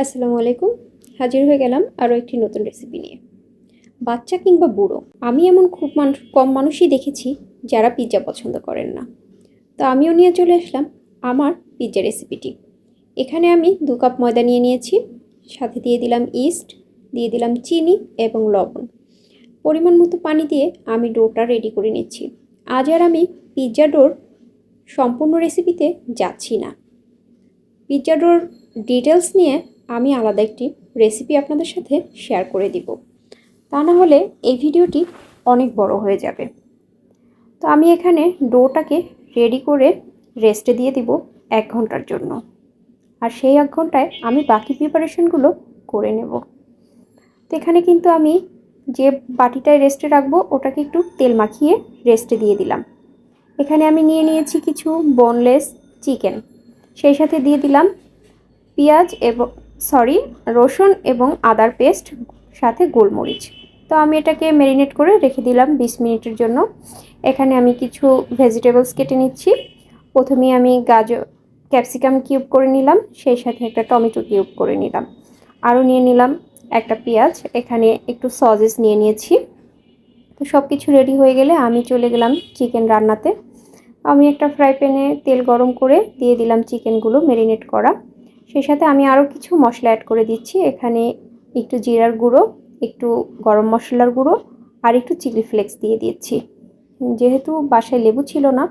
আসসালামু আলাইকুম। হাজির হয়ে গেলাম আরও একটি নতুন রেসিপি নিয়ে। বাচ্চা কিংবা বুড়ো, আমি এমন খুব কম মানুষই দেখেছি যারা পিৎজা পছন্দ করেন না। তো আমিও নিয়ে চলে আসলাম আমার পিৎজা রেসিপিটি। এখানে আমি 2 কাপ ময়দা নিয়ে নিয়েছি, সাথে দিয়ে দিলাম ইস্ট, দিয়ে দিলাম চিনি এবং লবণ। পরিমাণ মতো পানি দিয়ে আমি ডোটা রেডি করে নিচ্ছি। আজ আর আমি পিৎজা ডোর সম্পূর্ণ রেসিপিতে যাচ্ছি না। পিৎজা ডোর ডিটেলস নিয়ে আমি আলাদা একটি রেসিপি আপনাদের সাথে শেয়ার করে দিব, তা না হলে এই ভিডিওটি অনেক বড় হয়ে যাবে। তো আমি এখানে ডোটাকে রেডি করে রেস্টে দিয়ে দিব 1 ঘন্টার জন্য, আর সেই 1 ঘন্টায় আমি বাকি প্রিপারেশনগুলো করে নেব। তো এখানে কিন্তু আমি যে বাটিটায় রেস্টে রাখবো ওটাকে একটু তেল মাখিয়ে রেস্টে দিয়ে দিলাম। এখানে আমি নিয়ে নিয়েছি কিছু বোনলেস চিকেন, সেই সাথে দিয়ে দিলাম পেঁয়াজ এবং রসুন এবং আদার পেস্ট, সাথে গোলমরিচ। তো আমি এটাকে ম্যারিনেট করে রেখে দিলাম 20 মিনিটের জন্য। এখানে আমি কিছু ভেজিটেবলস কেটে নিচ্ছি। প্রথমেই আমি ক্যাপসিকাম কিউব করে নিলাম, সেই সাথে একটা টমেটো কিউব করে নিলাম, আরও নিয়ে নিলাম একটা পেঁয়াজ। এখানে একটু সসেস নিয়ে নিয়েছি। তো সব কিছু রেডি হয়ে গেলে আমি চলে গেলাম চিকেন রান্নাতে। আমি একটা ফ্রাই প্যানে তেল গরম করে দিয়ে দিলাম চিকেনগুলো ম্যারিনেট করা। সেই সাথে আমি আরও কিছু মশলা অ্যাড করে দিচ্ছি। এখানে একটু জিরার গুঁড়ো, একটু গরম মশলার গুঁড়ো আর একটু চিলি ফ্লেক্স দিয়ে দিচ্ছি। যেহেতু বাসায় লেবু ছিল না,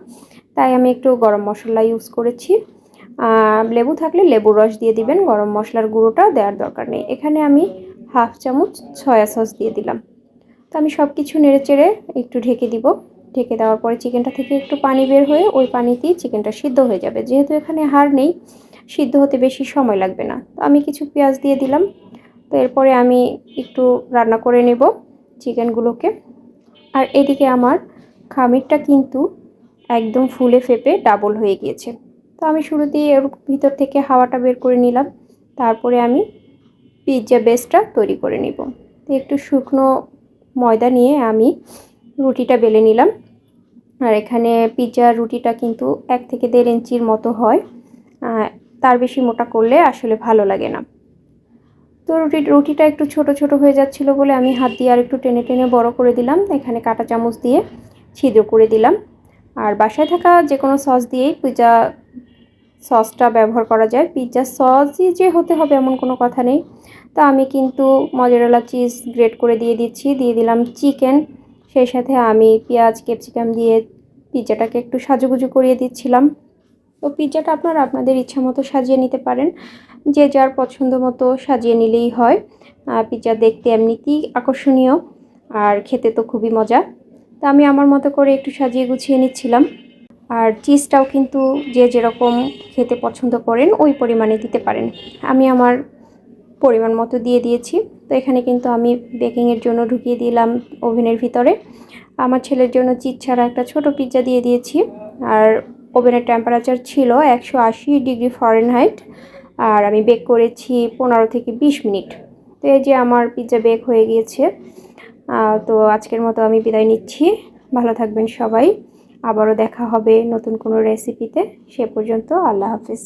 তাই আমি একটু গরম মশলা ইউজ করেছি। লেবু থাকলে লেবুর রস দিয়ে দিবেন, গরম মশলার গুঁড়োটা দেওয়ার দরকার নেই। এখানে আমি 1/2 চামচ সয়া সস দিয়ে দিলাম। তো আমি সব কিছু নেড়েচেড়ে একটু ঢেকে দিব। ঢেকে দেওয়ার পরে চিকেনটা থেকে একটু পানি বের হয়ে ওই পানিতেই চিকেনটা সিদ্ধ হয়ে যাবে। যেহেতু এখানে হাড় নেই, সিদ্ধ হতে বেশি সময় লাগবে না। তো আমি কিছু পেঁয়াজ দিয়ে দিলাম। তো এরপরে আমি একটু রান্না করে নেব চিকেনগুলোকে। আর এদিকে আমার খামিরটা কিন্তু একদম ফুলে ফেপে ডাবল হয়ে গিয়েছে। তো আমি শুরুতেই এর ভিতর থেকে হাওয়াটা বের করে নিলাম। তারপরে আমি পিৎজা বেসটা তৈরি করে নিব। তো একটু শুকনো ময়দা নিয়ে আমি রুটিটা বেলে নিলাম। আর এখানে পিৎজার রুটিটা কিন্তু 1 থেকে 1.5 ইঞ্চির মতো হয়, তার বেশি মোটা করলে আসলে ভালো লাগে না। তো রুটিটা একটু ছোট ছোট হয়ে যাচ্ছিলো বলে আমি হাত দিয়ে আর একটু টেনে টেনে বড় করে দিলাম। এখানে কাঁটা চামচ দিয়ে ছিদ্র করে দিলাম। আর বাসায় থাকা যে কোনো সস দিয়েই পিৎজা সসটা ব্যবহার করা যায়। পিৎজা সসই যে হতে হবে এমন কোনো কথা নেই। তো আমি কিন্তু মজারেলা চিজ গ্রেট করে দিয়ে দিলাম চিকেন। সেই সাথে আমি পেঁয়াজ ক্যাপসিকাম দিয়ে পিৎজাটাকে একটু সাজুগুজু করিয়ে দিচ্ছিলাম। তো পিৎজাটা আপনারা আপনাদের ইচ্ছা মতো সাজিয়ে নিতে পারেন, যে যার পছন্দ মতো সাজিয়ে নিলেই হয়। পিৎজা দেখতে এমনিতেই আকর্ষণীয়, আর খেতে তো খুবই মজা। তো আমি আমার মতো করে একটু সাজিয়ে গুছিয়ে নিচ্ছিলাম। আর চিজটাও কিন্তু যে যেরকম খেতে পছন্দ করেন ওই পরিমাণে দিতে পারেন। আমি আমার পরিমাণ মতো দিয়ে দিয়েছি। তো এখানে কিন্তু আমি বেকিংয়ের জন্য ঢুকিয়ে দিলাম ওভেনের ভিতরে। আমার ছেলের জন্য চিজ ছাড়া একটা ছোট পিৎজা দিয়ে দিয়েছি। আর ওভেনের টেম্পারেচার ছিল 180 ডিগ্রি ফারেনহাইট। আর আমি বেক করেছি 15 থেকে 20 মিনিট। তো এই যে আমার পিৎজা বেক হয়ে গিয়েছে। তো আজকের মতো আমি বিদায় নিচ্ছি। ভালো থাকবেন সবাই। আবারও দেখা হবে নতুন কোনো রেসিপিতে। সে পর্যন্ত আল্লাহ হাফেজ।